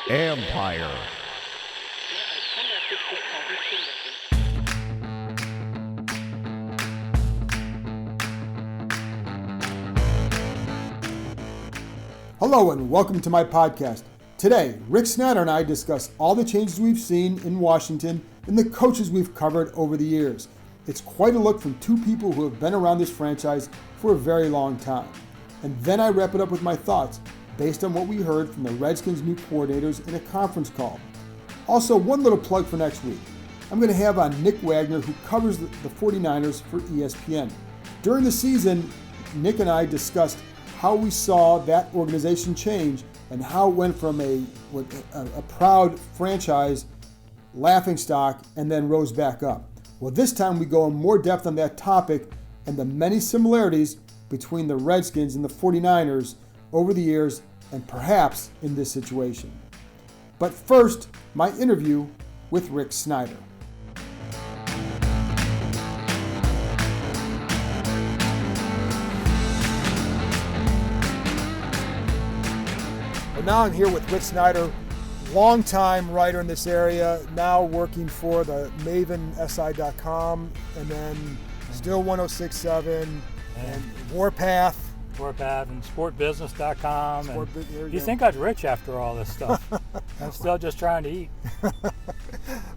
Empire. Hello and welcome to my podcast. Today, Rick Snider and I discuss all the changes we've seen in Washington and the coaches we've covered over the years. It's quite a look from two people who have been around this franchise for a very long time. And then I wrap it up with my thoughts based on what we heard from the Redskins' new coordinators in a conference call. Also, one little plug for next week. I'm going to have on Nick Wagner, who covers the 49ers for ESPN. During the season, Nick and I discussed how we saw that organization change and how it went from a proud franchise laughingstock and then rose back up. Well, this time we go in more depth on that topic and the many similarities between the Redskins and the 49ers over the years and perhaps in this situation. But first, my interview with Rick Snider. Well, now I'm here with Rick Snider, longtime writer in this area, now working for the MavenSI.com and then Still 106.7 and Warpath. And sportbusiness.com. You go. think I'd rich after all this stuff. I'm still just trying to eat.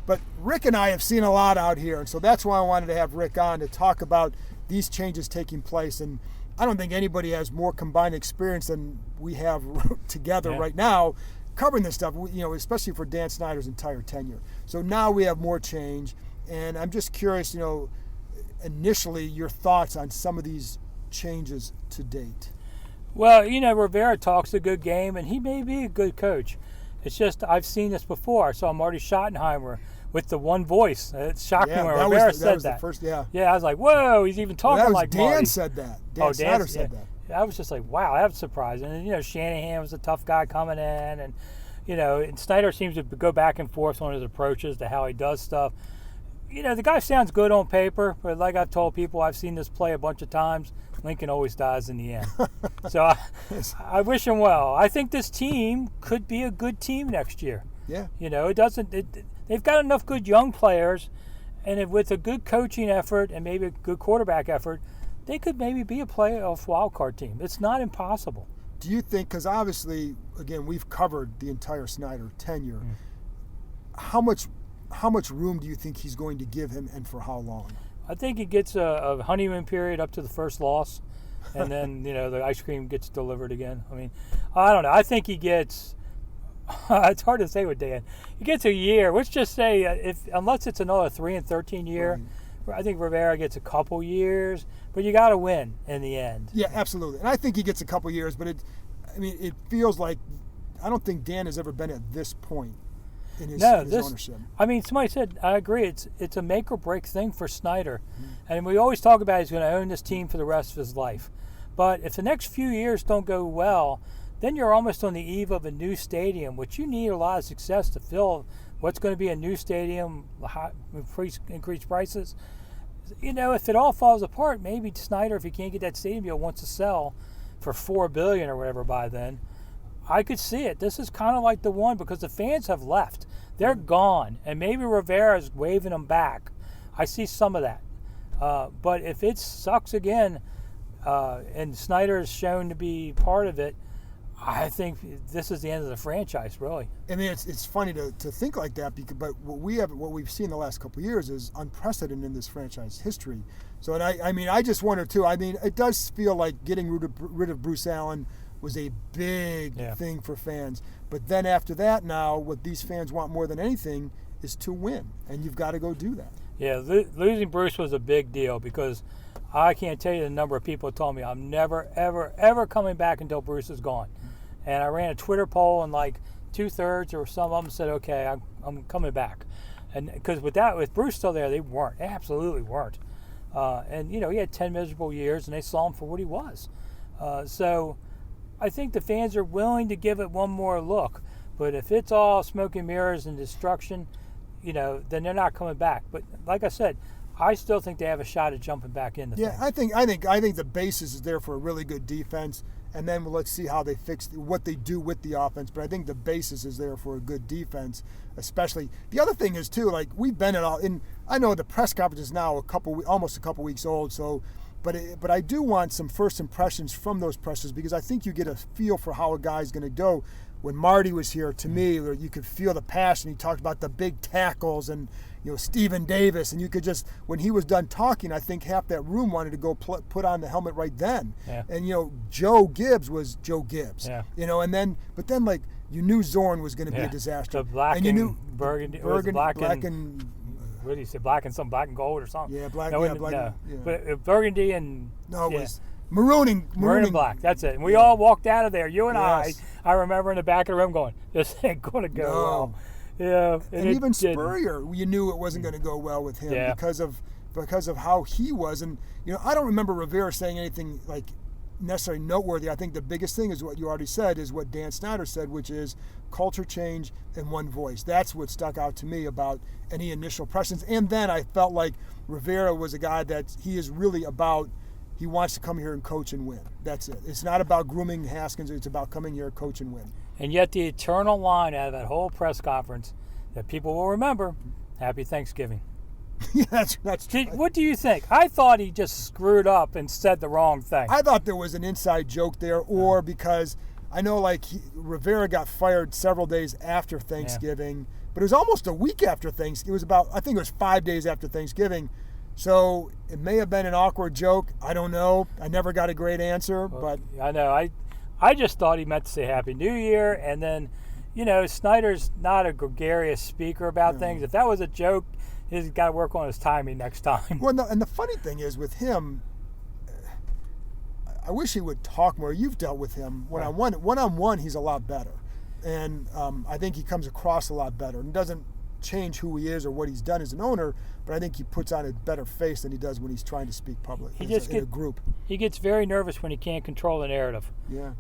But Rick and I have seen a lot out here, and so that's why I wanted to have Rick on to talk about these changes taking place. And I don't think anybody has more combined experience than we have together right now covering this stuff, especially for Dan Snyder's entire tenure. So now we have more change, and I'm just curious, initially your thoughts on some of these changes to date. Well, Rivera talks a good game, and he may be a good coach. It's just I've seen this before. I saw Marty Schottenheimer with the one voice. It shocked me when Rivera said that. I was like, whoa, he's even talking like Dan Marty. Said that. Dan Snyder said that. I was just like, wow, that was surprising. And, Shanahan was a tough guy coming in. And, and Snyder seems to go back and forth on his approaches to how he does stuff. The guy sounds good on paper, but like I've told people, I've seen this play a bunch of times. Lincoln always dies in the end. So I wish him well. I think this team could be a good team next year. Yeah. They've got enough good young players, and with a good coaching effort and maybe a good quarterback effort, they could maybe be a playoff wildcard team. It's not impossible. Do you think, because obviously, again, we've covered the entire Snyder tenure, how much room do you think he's going to give him and for how long? I think he gets a honeymoon period up to the first loss, and then, the ice cream gets delivered again. I mean, I don't know. I think he gets, it's hard to say with Dan. He gets a year. Let's just say, unless it's another 3-13 year, I think Rivera gets a couple years, but you got to win in the end. Yeah, absolutely. And I think he gets a couple years, but it feels like, I don't think Dan has ever been at this point in his ownership. I mean, somebody said, I agree, it's a make or break thing for Snyder. And we always talk about he's going to own this team for the rest of his life. But if the next few years don't go well, then you're almost on the eve of a new stadium, which you need a lot of success to fill what's going to be a new stadium, increased prices. If it all falls apart, maybe Snyder, if he can't get that stadium deal, wants to sell for $4 billion or whatever by then. I could see it. This is kind of like the one because the fans have left. They're gone, and maybe Rivera's waving them back. I see some of that. But if it sucks again, and Snyder is shown to be part of it, I think this is the end of the franchise, really. I mean, it's funny to think like that, but what we've seen the last couple of years is unprecedented in this franchise history. So, and I just wonder too. I mean, it does feel like getting rid of Bruce Allen was a big thing for fans. But then after that, now what these fans want more than anything is to win, and you've got to go do that. Yeah, losing Bruce was a big deal because I can't tell you the number of people who told me I'm never, ever, ever coming back until Bruce is gone. And I ran a Twitter poll, and like 2/3 or some of them said, "Okay, I'm coming back." And because with Bruce still there, they weren't. They absolutely weren't. And he had 10 miserable years, and they saw him for what he was. So I think the fans are willing to give it one more look. But if it's all smoke and mirrors and destruction, then they're not coming back. But like I said, I still think they have a shot at jumping back in the thing. I think the basis is there for a really good defense and then let's see how they fix what they do with the offense. But I think the basis is there for a good defense, especially. The other thing is too, like we've been I know the press conference is now almost a couple weeks old, so. But I do want some first impressions from those pressers, because I think you get a feel for how a guy's going to go. When Marty was here, to me, you could feel the passion. He talked about the big tackles and Stephen Davis, and you could just, when he was done talking, I think half that room wanted to go put on the helmet right then. Yeah. And Joe Gibbs was Joe Gibbs. Yeah. But then like you knew Zorn was going to be a disaster. The black and you knew burgundy, black and what do you say? Black and gold or something? Yeah, black. No, yeah, black. No. Yeah. But burgundy and it was maroon and black. That's it. And we all walked out of there. You and I remember in the back of the room going, "This ain't going to go well." Yeah. And even Spurrier, you knew it wasn't going to go well with him because of how he was. And I don't remember Rivera saying anything like necessarily noteworthy. I think the biggest thing is what you already said, is what Dan Snyder said, which is culture change and one voice. That's what stuck out to me about any initial impressions. And then I felt like Rivera was a guy that he is really about, he wants to come here and coach and win. That's it. It's not about grooming Haskins. It's about coming here, coach and win. And yet the eternal line out of that whole press conference that people will remember, Happy Thanksgiving. Yeah, that's true. What do you think? I thought he just screwed up and said the wrong thing. I thought there was an inside joke there, or because I know Rivera got fired several days after Thanksgiving, but it was almost a week after Thanksgiving. I think it was 5 days after Thanksgiving. So it may have been an awkward joke. I don't know. I never got a great answer, but I know. I just thought he meant to say Happy New Year, and then, Snyder's not a gregarious speaker about things. If that was a joke, he's got to work on his timing next time. Well, no, and the funny thing is with him, I wish he would talk more. You've dealt with him one-on-one. He's a lot better, and I think he comes across a lot better, and doesn't change who he is or what he's done as an owner. But I think he puts on a better face than he does when he's trying to speak public in a group. He gets very nervous when he can't control the narrative. Yeah.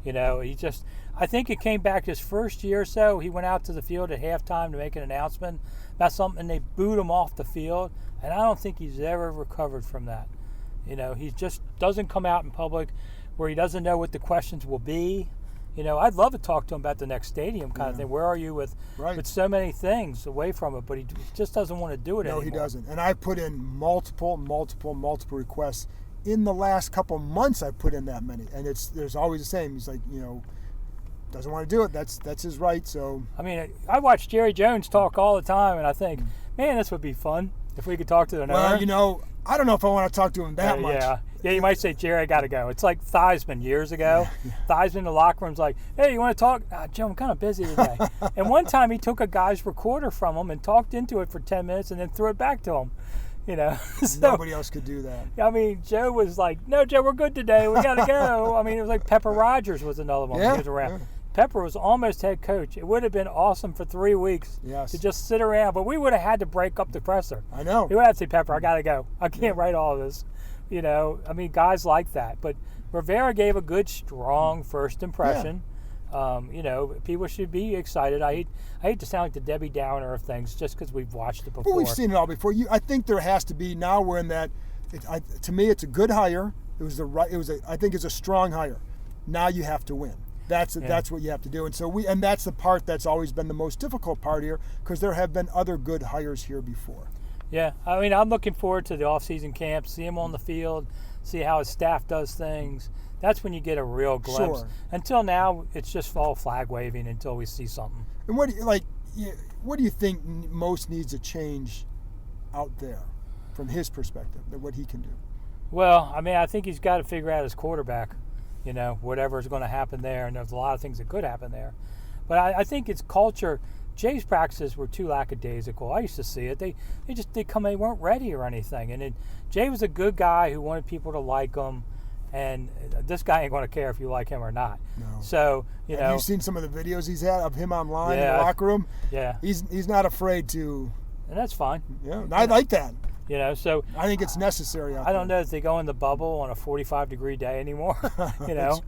I think it came back his first year or so. He went out to the field at halftime to make an announcement about something, and they booed him off the field. And I don't think he's ever recovered from that. He just doesn't come out in public where he doesn't know what the questions will be. I'd love to talk to him about the next stadium kind of thing. Where are you with so many things away from it? But he just doesn't want to do it anymore. No, he doesn't. And I put in multiple requests. In the last couple months, I put in that many. And there's always the same. He's like, doesn't want to do it. That's his right. So I mean, I watch Jerry Jones talk all the time, and I think, man, this would be fun if we could talk to the owner. Well, I don't know if I want to talk to him that much. Yeah, you might say, Jerry, I got to go. It's like Theismann years ago. Theismann in the locker room's like, hey, you want to talk? Joe, I'm kind of busy today. And one time he took a guy's recorder from him and talked into it for 10 minutes and then threw it back to him. So, nobody else could do that. I mean, Joe was like, no, Joe, we're good today. We got to go. I mean, it was like Pepper Rogers was another one when he was around. Yeah. Pepper was almost head coach. It would have been awesome for 3 weeks to just sit around, but we would have had to break up the presser. I know. We would have to say, Pepper, I got to go. I can't write all of this. I mean, guys like that. But Rivera gave a good, strong first impression. Yeah. People should be excited. I hate to sound like the Debbie Downer of things just because we've watched it before. Well, we've seen it all before. I think there has to be, now we're in that, to me, it's a good hire. I think it's a strong hire. Now you have to win. That's what you have to do. And that's the part that's always been the most difficult part here, because there have been other good hires here before. Yeah, I mean, I'm looking forward to the off-season camp, see him on the field, see how his staff does things. That's when you get a real glimpse. Sure. Until now, it's just all flag waving until we see something. And what do you think most needs to change out there from his perspective, what he can do? Well, I mean, I think he's got to figure out his quarterback. Whatever's going to happen there, and there's a lot of things that could happen there. But I think it's culture. Jay's practices were too lackadaisical. I used to see it. They weren't ready or anything. And Jay was a good guy who wanted people to like him, and this guy ain't going to care if you like him or not. No. So, Have you seen some of the videos he's had of him online in the locker room? Yeah. He's not afraid to. And that's fine. Yeah, I like that. So I think it's necessary. I don't know if they go in the bubble on a 45-degree day anymore. I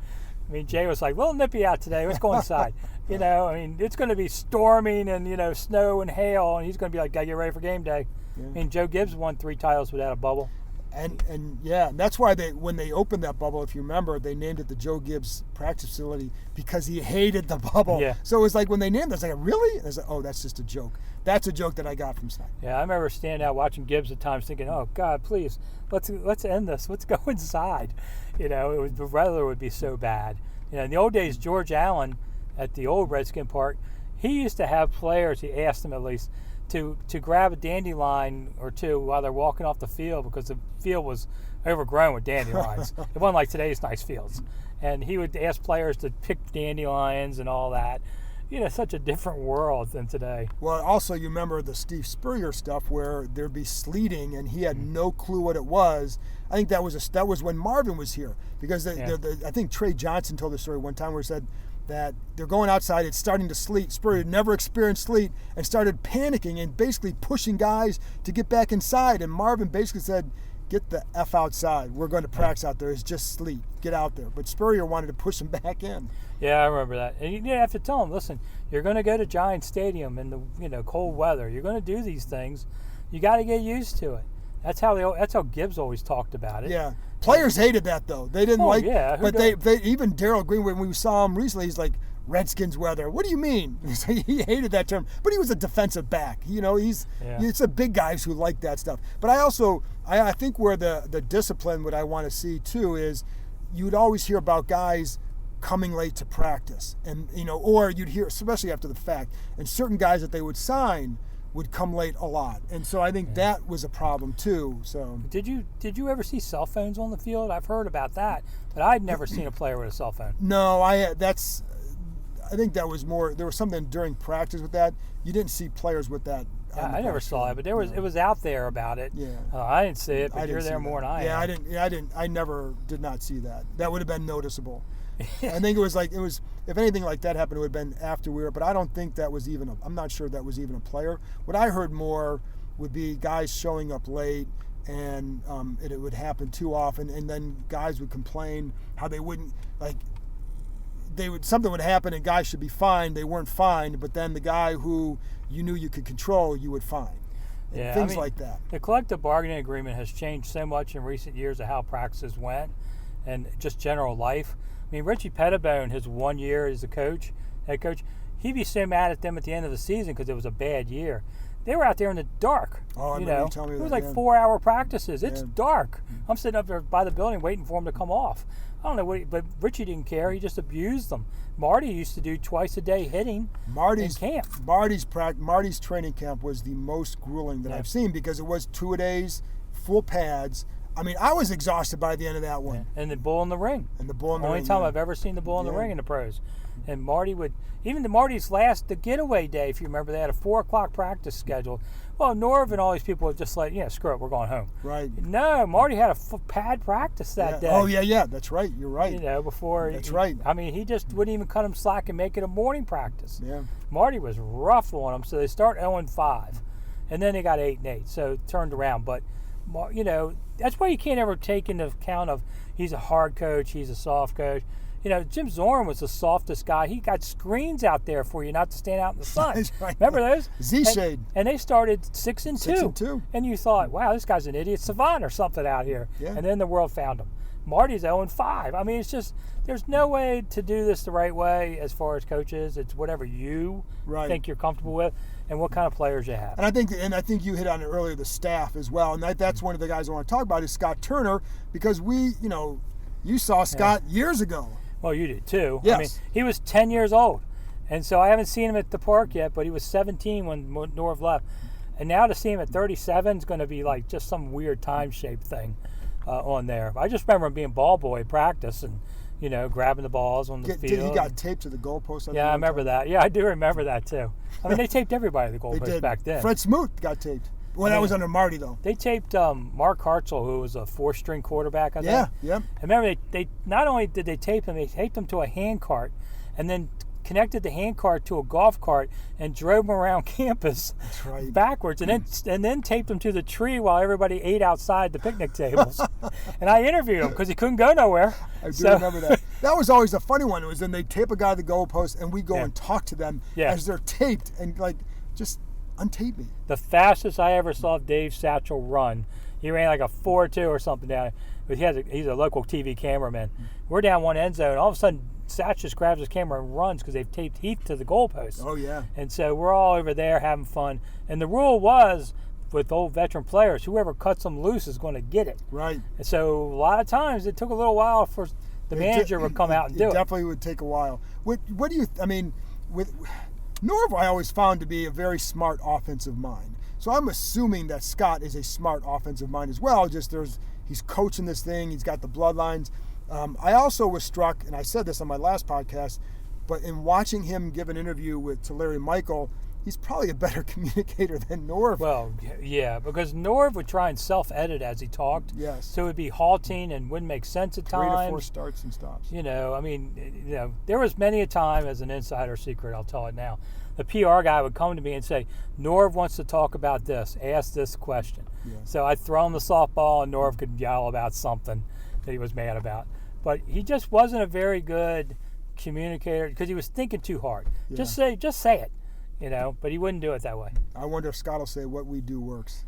mean, Jay was like, "We'll nip you out today. Let's go inside." I mean, it's going to be storming and snow and hail, and he's going to be like, "Gotta get ready for game day." Yeah. I mean, Joe Gibbs won 3 titles without a bubble. And yeah, and that's why when they opened that bubble, if you remember, they named it the Joe Gibbs practice facility because he hated the bubble. Yeah. So it was like when they named it, I was like, really? And I was like, oh, that's just a joke. That's a joke that I got from Snider. Yeah, I remember standing out watching Gibbs at times thinking, oh, God, please, let's end this. Let's go inside. The weather would be so bad. In the old days, George Allen at the old Redskin Park, he used to have players, he asked them at least, to grab a dandelion or two while they're walking off the field because the field was overgrown with dandelions. It wasn't like today's nice fields. And he would ask players to pick dandelions and all that. Such a different world than today. Well, also you remember the Steve Spurrier stuff where there'd be sleeting and he had no clue what it was. I think that was when Marvin was here because I think Trey Johnson told the story one time where he said that they're going outside, it's starting to sleet. Spurrier had never experienced sleet and started panicking and basically pushing guys to get back inside. And Marvin basically said, get the F outside. We're going to practice out there. It's just sleet. Get out there. But Spurrier wanted to push him back in. Yeah, I remember that. And you have to tell him, listen, you're going to go to Giant Stadium in the cold weather. You're going to do these things. You got to get used to it. That's how Gibbs always talked about it. Yeah. Players hated that though. They didn't yeah. But they even Darryl Green, when we saw him recently, he's like, Redskins weather. What do you mean? He hated that term. But he was a defensive back. It's the big guys who like that stuff. But I think where the discipline, what I want to see too, is you'd always hear about guys coming late to practice. And, or you'd hear, especially after the fact, and certain guys that they would sign would come late a lot. And so I think that was a problem too. So Did you ever see cell phones on the field? I've heard about that, but I'd never seen a player with a cell phone. No, I think that was more, there was something during practice with that. You didn't see players with that. I never saw it, but it was out there about it. Yeah. I didn't see it, but you're there more than I am. I never did not see that. That would have been noticeable. I think if anything like that happened, it would have been after we were, but I don't think that was I'm not sure that was even a player. What I heard more would be guys showing up late, and it would happen too often, and then guys would complain how they wouldn't, something would happen and guys should be fined. They weren't fined, but then the guy who you knew you could control, you would fine. Yeah, things like that. The collective bargaining agreement has changed so much in recent years of how practices went and just general life. Richie Pettibone, his 1 year as a head coach, he'd be so mad at them at the end of the season because it was a bad year. They were out there in the dark. Oh, I remember you telling me that. It was like 4-hour practices. It's dark. I'm sitting up there by the building waiting for him to come off. I don't know but Richie didn't care. He just abused them. Marty used to do twice a day hitting in camp. Marty's training camp was the most grueling that I've seen because it was 2 days, full pads. I was exhausted by the end of that one. Yeah. And the bull in the ring. Only time I've ever seen the bull in the ring in the pros. And Marty Marty's the getaway day, if you remember, they had a 4:00 practice scheduled. Well, Norv and all these people were just like, screw it, we're going home. Right. No, Marty had a pad practice that day. Oh, yeah, that's right. You're right. Before. That's right. He just wouldn't even cut him slack and make it a morning practice. Yeah. Marty was rough on him, so they start 0-5. And then they got 8-8, so it turned around. But, that's why you can't ever take into account of he's a hard coach, he's a soft coach. Jim Zorn was the softest guy. He got screens out there for you not to stand out in the sun. Right. Remember those? Z-shade. And they started 6-2. 6-2. And you thought, wow, this guy's an idiot savant or something out here. Yeah. And then the world found him. Marty's 0-5. It's just, there's no way to do this the right way as far as coaches. It's whatever you think you're comfortable with and what kind of players you have. And I think you hit on it earlier, the staff as well. And that's one of the guys I want to talk about is Scott Turner, because you saw Scott years ago. Well, you did too. Yes. He was 10 years old. And so I haven't seen him at the park yet, but he was 17 when Norv left. And now to see him at 37 is going to be like just some weird time-shaped thing on there. I just remember him being ball boy at practice and, grabbing the balls on the field. He got taped to the goalpost. I remember that. Yeah, I do remember that too. They taped everybody to the goalpost back then. Fred Smoot got taped. Well, that was under Marty, though. They taped Mark Hartzell, who was a 4-string quarterback, I think. Yeah. And remember, they not only did they tape him, they taped him to a hand cart and then connected the hand cart to a golf cart and drove him around campus backwards and then taped him to the tree while everybody ate outside the picnic tables. And I interviewed him because he couldn't go nowhere. I do remember that. That was always a funny one. It was then they tape a guy to the goalpost and we go and talk to them as they're taped and just untape me. The fastest I ever saw Dave Satchel run, He ran like a 4.2 or something down. But he's a local TV cameraman. We're down one end zone. All of a sudden, Satch just grabs his camera and runs because they've taped Heath to the goalpost. Oh, yeah. And so we're all over there having fun. And the rule was, with old veteran players, whoever cuts them loose is going to get it. Right. And so a lot of times it took a little while for the manager would come out and do it. It definitely would take a while. What do you, with Norv, I always found to be a very smart offensive mind. So I'm assuming that Scott is a smart offensive mind as well. Just he's coaching this thing. He's got the bloodlines. I also was struck, and I said this on my last podcast, but in watching him give an interview to Larry Michael, he's probably a better communicator than Norv. Well, yeah, because Norv would try and self-edit as he talked. Yes. So it would be halting and wouldn't make sense at times. 3 to 4 starts and stops. There was many a time, as an insider secret, I'll tell it now, the PR guy would come to me and say, Norv wants to talk about this. Ask this question. Yeah. So I'd throw him the softball, and Norv could yell about something that he was mad about. But he just wasn't a very good communicator because he was thinking too hard. Yeah. Just say it. But he wouldn't do it that way. I wonder if Scott will say what we do works.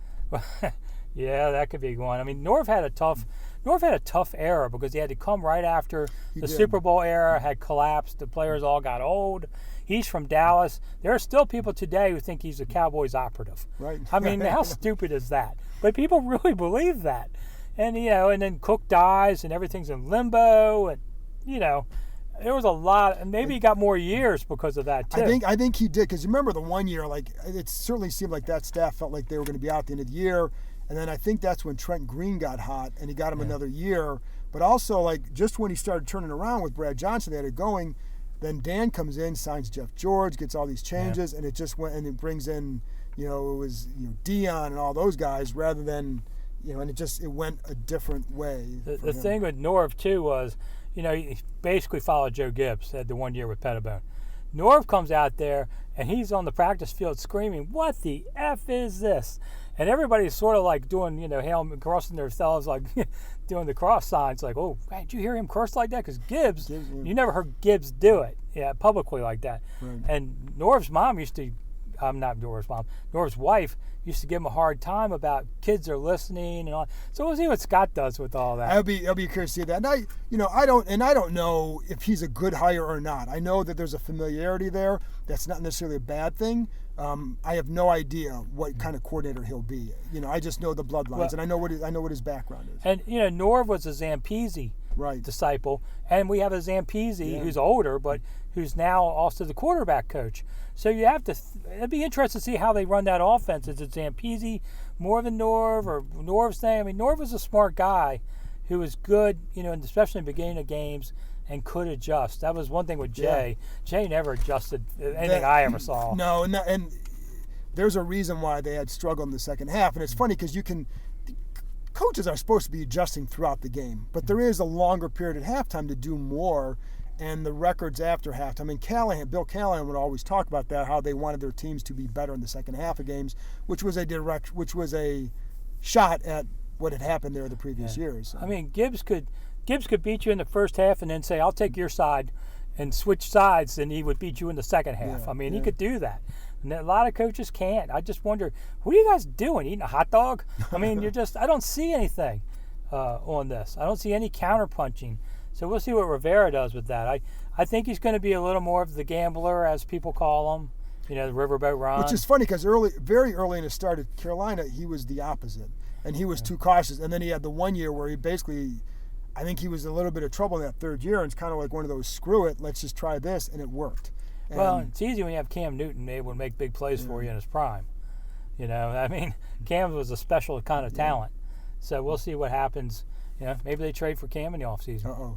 Yeah, that could be one. I mean, Norv had a tough era because he had to come right after the Super Bowl era had collapsed. The players all got old. He's from Dallas. There are still people today who think he's a Cowboys operative. Right. I mean, how stupid is that? But people really believe that. And, and then Cook dies and everything's in limbo. And, there was a lot, and maybe he got more years because of that, too. I think he did, because remember the one year, it certainly seemed like that staff felt like they were going to be out at the end of the year. And then I think that's when Trent Green got hot, and he got him another year. But also, just when he started turning around with Brad Johnson, they had it going, then Dan comes in, signs Jeff George, gets all these changes, and it just went, and it brings in, it was Dion and all those guys rather than, and it went a different way. The thing with Norv, too, was, he basically followed Joe Gibbs, had the 1 year with Pettibone. Norv comes out there, and he's on the practice field screaming, "What the F is this?" And everybody's sort of like doing, crossing themselves, like doing the cross signs, like, "Oh, man, did you hear him curse like that?" Because Gibbs, you never heard Gibbs do it, publicly like that. Right. And Norv's mom used to, not Norv's mom, Norv's wife used to give him a hard time about kids are listening and all. So we'll see what Scott does with all that. I'll be curious to see that. And I don't know if he's a good hire or not. I know that there's a familiarity there. That's not necessarily a bad thing. I have no idea what kind of coordinator he'll be. I just know the bloodlines, and I know what his background is. And Norv was a Zampese disciple, and we have a Zampese who's older, but who's now also the quarterback coach. So you have to. It'd be interesting to see how they run that offense. Is it Zampese more than Norv, or Norv's thing? I mean, Norv was a smart guy who was good, and especially in the beginning of games, and could adjust. That was one thing with Jay. Yeah. Jay never adjusted anything I ever saw. No, and there's a reason why they had struggled in the second half. And it's funny because coaches are supposed to be adjusting throughout the game, but there is a longer period at halftime to do more. And the records after halftime, Bill Callahan would always talk about that, how they wanted their teams to be better in the second half of games, which was a shot at what had happened there the previous years. So. I mean, Gibbs could beat you in the first half and then say, "I'll take your side," and switch sides, and he would beat you in the second half. Yeah, I mean, he could do that. And a lot of coaches can't. I just wonder, what are you guys doing? Eating a hot dog? I mean, I don't see anything on this. I don't see any counterpunching. So we'll see what Rivera does with that. I think he's going to be a little more of the gambler, as people call him, the riverboat Ron. Which is funny because very early in his start at Carolina, he was the opposite. And he was too cautious. And then he had the 1 year where he basically, I think he was a little bit of trouble in that third year. And it's kind of like one of those, screw it, let's just try this. And it worked. And well, it's easy when you have Cam Newton able to make big plays for you in his prime. I mean, Cam was a special kind of talent. So we'll see what happens. Maybe they trade for Cam in the offseason.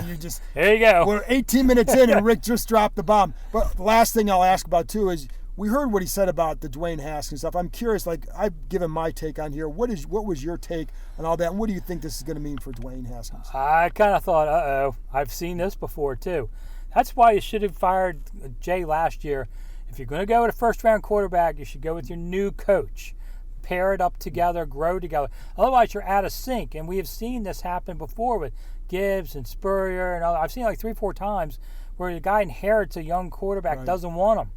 You just there you go. We're 18 minutes in and Rick just dropped the bomb. But the last thing I'll ask about too is we heard what he said about the Dwayne Haskins stuff. I'm curious, I've given my take on here. What was your take on all that? And what do you think this is going to mean for Dwayne Haskins? I kind of thought, I've seen this before too. That's why you should have fired Jay last year. If you're going to go with a first-round quarterback, you should go with your new coach. Pair it up together, grow together. Otherwise, you're out of sync. And we have seen this happen before with Gibbs and Spurrier. And I've seen 3-4 times where the guy inherits a young quarterback, doesn't want him.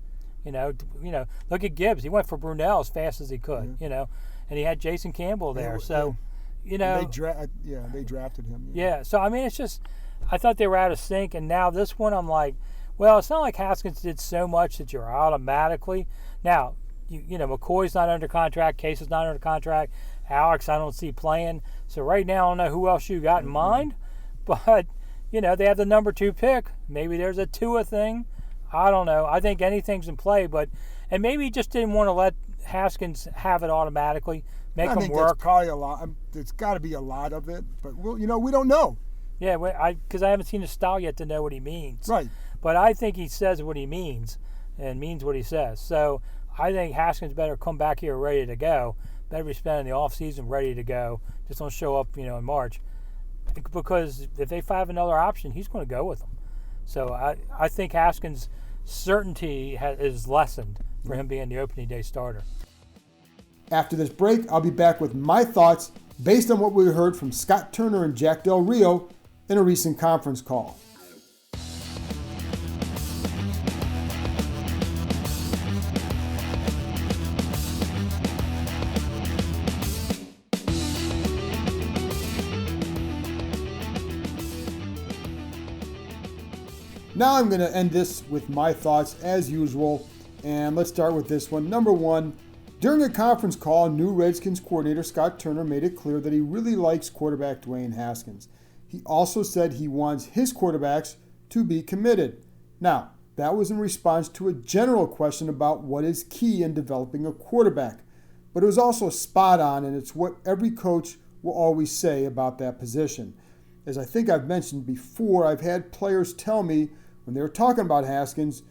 Look at Gibbs. He went for Brunell as fast as he could, and he had Jason Campbell there. So, you know. They drafted him. Yeah, so I mean, it's just, I thought they were out of sync, and now this one I'm like, well, it's not like Haskins did so much that you're automatically. Now, you know, McCoy's not under contract, Case is not under contract, Alex I don't see playing. So right now I don't know who else you got in mind, but, you know, they have the number 2 pick. Maybe there's a Tua thing. I don't know. I think anything's in play, and maybe he just didn't want to let Haskins have it automatically, make him work. That's probably a lot. It's got to be a lot of it, but we don't know. Yeah, because I haven't seen his style yet to know what he means. Right. But I think he says what he means and means what he says. So I think Haskins better come back here ready to go. Better be spending the off season ready to go. Just don't show up, you know, in March. Because if they have another option, he's going to go with them. So I think Haskins' certainty is lessened for him being the opening day starter. After this break, I'll be back with my thoughts based on what we heard from Scott Turner and Jack Del Rio in a recent conference call. Now I'm going to end this with my thoughts as usual, and let's start with this one. Number 1, during a conference call, new Redskins coordinator Scott Turner made it clear that he really likes quarterback Dwayne Haskins. He also said he wants his quarterbacks to be committed. Now, that was in response to a general question about what is key in developing a quarterback, but it was also spot on, and it's what every coach will always say about that position. As I think I've mentioned before, I've had players tell me when they were talking about Haskins,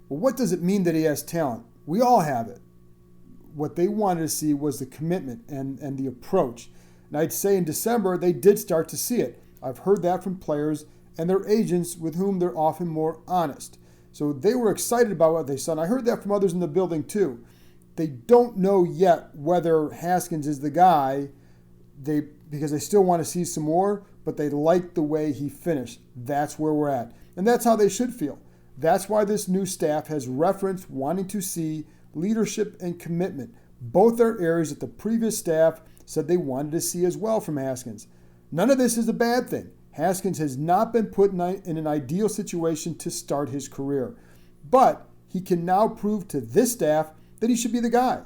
well, what does it mean that he has talent? We all have it. What they wanted to see was the commitment and the approach. And I'd say in December, they did start to see it. I've heard that from players and their agents with whom they're often more honest. So they were excited about what they saw. And I heard that from others in the building too. They don't know yet whether Haskins is the guy because they still want to see some more, but they like the way he finished. That's where we're at. And that's how they should feel. That's why this new staff has referenced wanting to see leadership and commitment. Both are areas that the previous staff said they wanted to see as well from Haskins. None of this is a bad thing. Haskins has not been put in an ideal situation to start his career. But he can now prove to this staff that he should be the guy.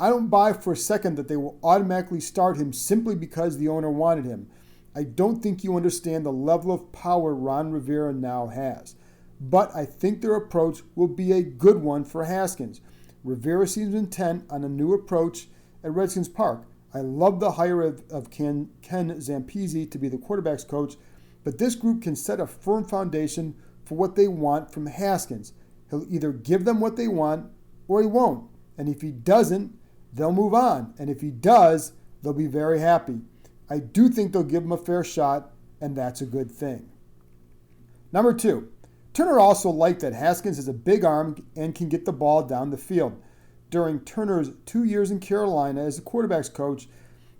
I don't buy for a second that they will automatically start him simply because the owner wanted him. I don't think you understand the level of power Ron Rivera now has. But I think their approach will be a good one for Haskins. Rivera seems intent on a new approach at Redskins Park. I love the hire of Ken Zampese to be the quarterback's coach, but this group can set a firm foundation for what they want from Haskins. He'll either give them what they want or he won't. And if he doesn't, they'll move on. And if he does, they'll be very happy. I do think they'll give him a fair shot, and that's a good thing. Number 2, Turner also liked that Haskins has a big arm and can get the ball down the field. During Turner's 2 years in Carolina as a quarterback's coach,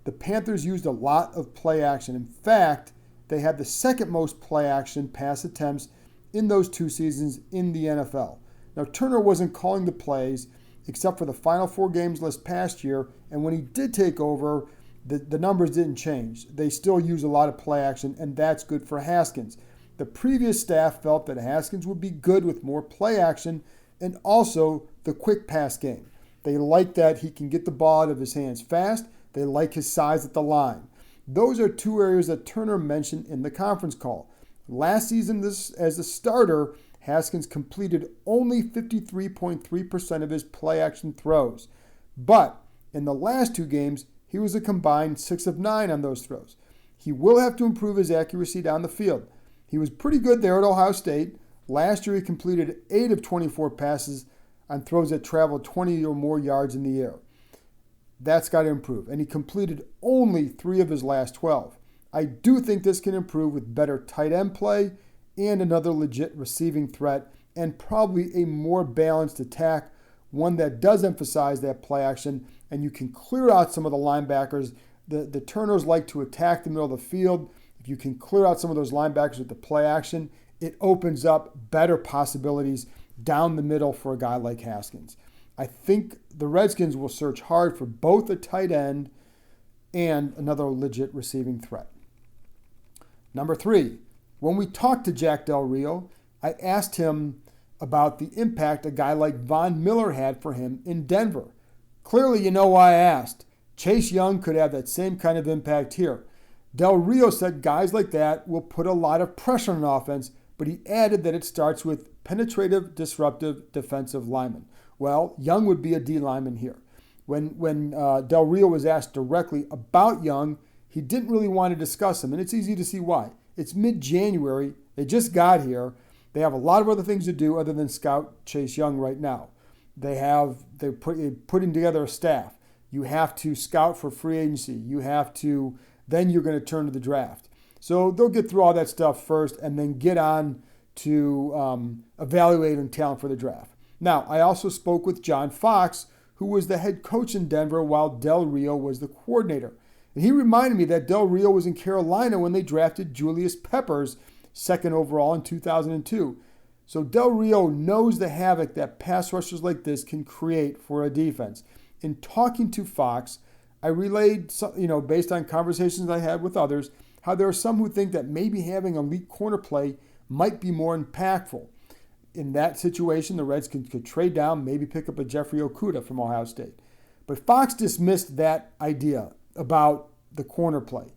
the Panthers used a lot of play action. In fact, they had the second most play action pass attempts in those 2 seasons in the NFL. Now, Turner wasn't calling the plays except for the final 4 games this past year, and when he did take over, the numbers didn't change. They still use a lot of play action, and that's good for Haskins. The previous staff felt that Haskins would be good with more play action and also the quick pass game. They like that he can get the ball out of his hands fast. They like his size at the line. Those are 2 areas that Turner mentioned in the conference call. Last season, as a starter, Haskins completed only 53.3% of his play action throws. But in the last 2 games, he was a combined 6 of 9 on those throws. He will have to improve his accuracy down the field. He was pretty good there at Ohio State. Last year, he completed 8 of 24 passes on throws that traveled 20 or more yards in the air. That's got to improve. And he completed only 3 of his last 12. I do think this can improve with better tight end play and another legit receiving threat and probably a more balanced attack, one that does emphasize that play action, and you can clear out some of the linebackers. The Turners like to attack the middle of the field. If you can clear out some of those linebackers with the play action, it opens up better possibilities down the middle for a guy like Haskins. I think the Redskins will search hard for both a tight end and another legit receiving threat. Number 3, when we talked to Jack Del Rio, I asked him about the impact a guy like Von Miller had for him in Denver. Clearly, you know why I asked. Chase Young could have that same kind of impact here. Del Rio said guys like that will put a lot of pressure on an offense, but he added that it starts with penetrative, disruptive defensive linemen. Well, Young would be a D lineman here. When Del Rio was asked directly about Young, he didn't really want to discuss him, and it's easy to see why. It's mid-January. They just got here. They have a lot of other things to do other than scout Chase Young right now. They're putting together a staff. You have to scout for free agency. Then you're going to turn to the draft. So they'll get through all that stuff first and then get on to evaluating talent for the draft. Now, I also spoke with John Fox, who was the head coach in Denver while Del Rio was the coordinator. And he reminded me that Del Rio was in Carolina when they drafted Julius Peppers, 2nd overall in 2002. So Del Rio knows the havoc that pass rushers like this can create for a defense. In talking to Fox, I relayed, based on conversations I had with others, how there are some who think that maybe having elite corner play might be more impactful. In that situation, the Redskins could trade down, maybe pick up a Jeffrey Okudah from Ohio State. But Fox dismissed that idea about the corner play.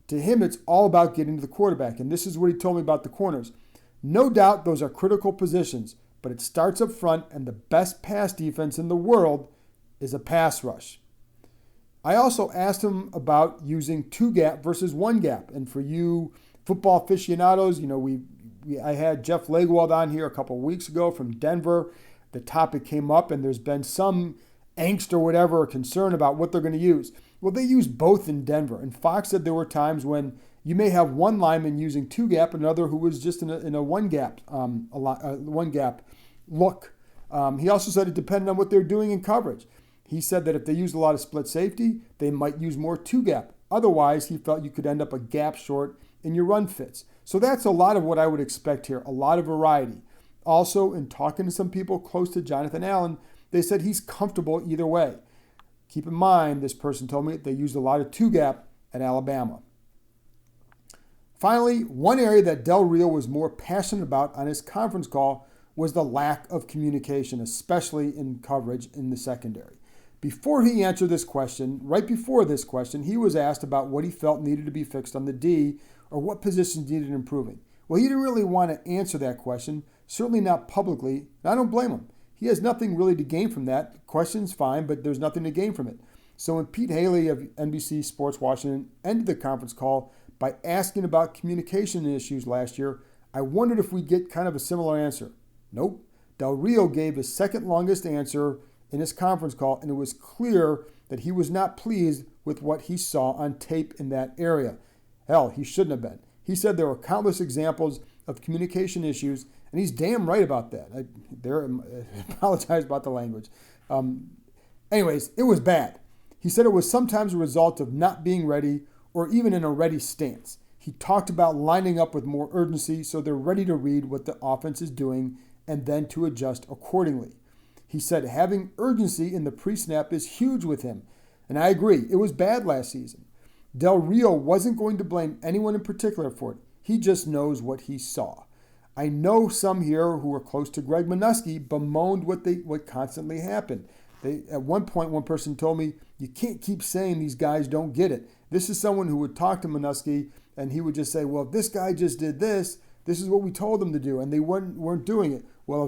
To him, it's all about getting to the quarterback, and this is what he told me about the corners. No doubt those are critical positions, but it starts up front, and the best pass defense in the world is a pass rush. I also asked him about using 2-gap versus 1-gap, and for you football aficionados, I had Jeff Legwald on here a couple of weeks ago from Denver. The topic came up, and there's been some angst or whatever, or concern about what they're going to use. Well, they use both in Denver, and Fox said there were times when you may have one lineman using 2-gap, another who was just in a 1-gap, 1-gap look. He also said it depended on what they're doing in coverage. He said that if they used a lot of split safety, they might use more 2-gap. Otherwise, he felt you could end up a gap short in your run fits. So that's a lot of what I would expect here, a lot of variety. Also, in talking to some people close to Jonathan Allen, they said he's comfortable either way. Keep in mind, this person told me they used a lot of 2-gap at Alabama. Finally, one area that Del Rio was more passionate about on his conference call was the lack of communication, especially in coverage in the secondary. Before he answered this question, right before this question, he was asked about what he felt needed to be fixed on the D or what positions needed improving. Well, he didn't really want to answer that question, certainly not publicly, and I don't blame him. He has nothing really to gain from that. The question's fine, but there's nothing to gain from it. So when Pete Haley of NBC Sports Washington ended the conference call by asking about communication issues last year, I wondered if we'd get kind of a similar answer. Nope. Del Rio gave his second longest answer in his conference call, and it was clear that he was not pleased with what he saw on tape in that area. Hell, he shouldn't have been. He said there were countless examples of communication issues, and he's damn right about that. I apologize about the language. Anyways, it was bad. He said it was sometimes a result of not being ready or even in a ready stance. He talked about lining up with more urgency so they're ready to read what the offense is doing and then to adjust accordingly. He said having urgency in the pre-snap is huge with him, and I agree. It was bad last season. Del Rio wasn't going to blame anyone in particular for it. He just knows what he saw. I know some here who are close to Greg Minuski bemoaned what constantly happened. At one point, one person told me, you can't keep saying these guys don't get it. This is someone who would talk to Minuski, and he would just say, well, this guy just did this. This is what we told them to do, and they weren't doing it. Well,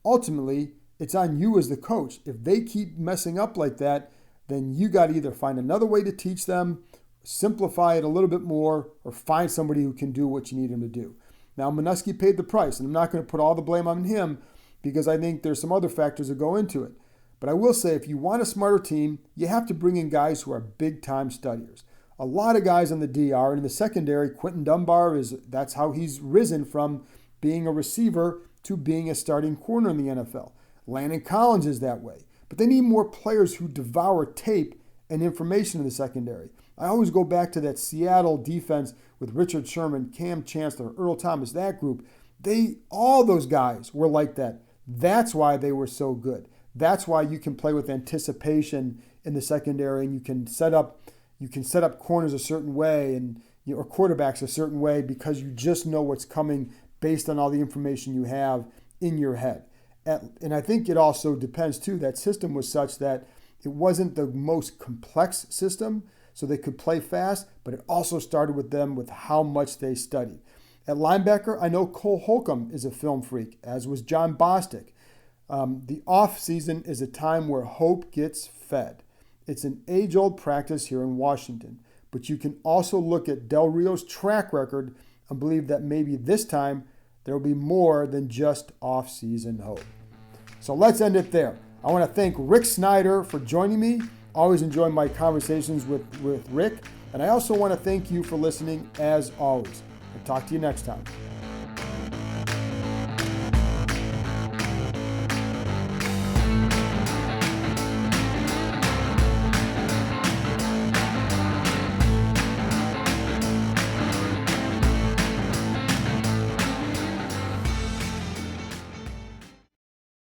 ultimately, it's on you as the coach. If they keep messing up like that, then you got to either find another way to teach them, simplify it a little bit more, or find somebody who can do what you need him to do. Now, Minuski paid the price, and I'm not going to put all the blame on him because I think there's some other factors that go into it. But I will say, if you want a smarter team, you have to bring in guys who are big-time studiers. A lot of guys on the D are, and in the secondary, Quentin Dunbar, that's how he's risen from being a receiver to being a starting corner in the NFL. Landon Collins is that way. But they need more players who devour tape and information in the secondary. I always go back to that Seattle defense with Richard Sherman, Cam Chancellor, Earl Thomas, that group. All those guys were like that. That's why they were so good. That's why you can play with anticipation in the secondary, and you can set up corners a certain way and or quarterbacks a certain way because you just know what's coming based on all the information you have in your head. And I think it also depends too. That system was such that it wasn't the most complex system, so they could play fast, but it also started with them with how much they studied. At linebacker, I know Cole Holcomb is a film freak, as was John Bostic. The off season is a time where hope gets fed. It's an age-old practice here in Washington, but you can also look at Del Rio's track record and believe that maybe this time there will be more than just off-season hope. So let's end it there. I want to thank Rick Snider for joining me. Always enjoy my conversations with Rick. And I also want to thank you for listening as always. I'll talk to you next time.